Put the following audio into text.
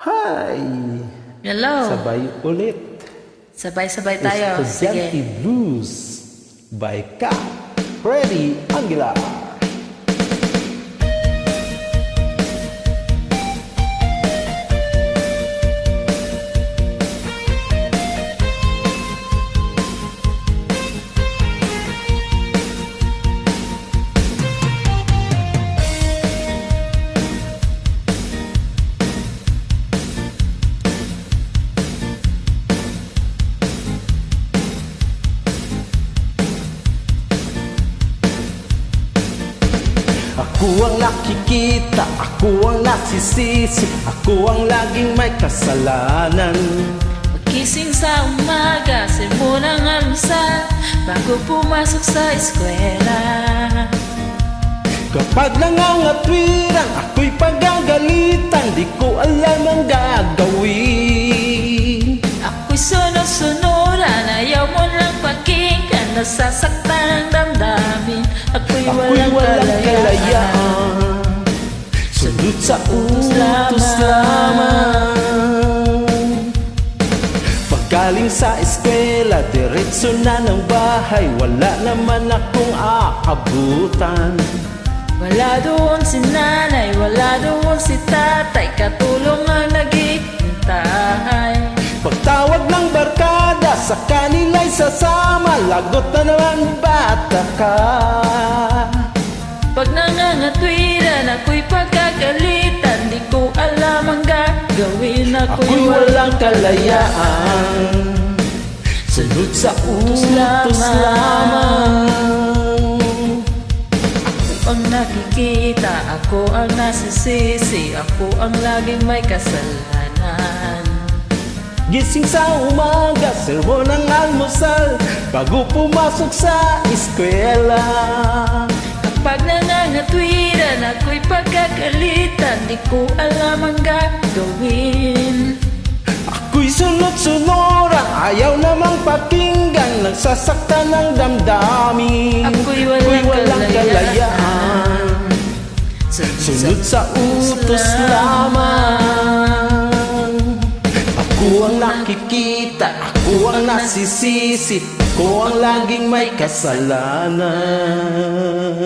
Hi! Hello. Sabay ulit. Sabay-sabay tayo. Estudyante Sige. Blues by Ka Freddy Aguilar. Ako ang nakikita, ako ang nasisisi, ako ang laging may kasalanan. Pagkising sa umaga, sermon ang almusal, bago pumasok sa eskwela. Kapag nangangatwiran, ako'y pagagalitan, di ko alam ang gagawin. Ako'y sunod-sunuran, ayaw mo lang pakinggan, nasasaktan ang damdamin. Ako'y walang kalayaan, sunod sa utos lamang. Paggaling sa eskwela, diretso na ng bahay, wala naman akong aabutan. Wala doon si nanay, wala doon si tatay, katulong ang naghihintay. Pagtawag ng barkada, sa kanila'y sasama, lagot na naman bata ka. Pag nangangatwiran, ako'y pagkagalitan, di ko alam ang gagawin. Ako'y walang kalayaan, sunod sa utos lamang. Ang nakikita, ako ang nasisisi, ako ang laging may kasalanan. Gising sa umaga, sermon ng almusal, bago pumasok sa eskwela. Kapag nangangatwiran, ako'y pagkagalitan, di ko alam ang gagawin. Ako'y sunod-sunuran, ayaw namang pakinggan, nagsasaktan ng damdamin. Ako'y walang kalayaan, sunod sa utos lamang. Ako ang nakikita, ako ang nasisisi, ako ang laging may kasalanan.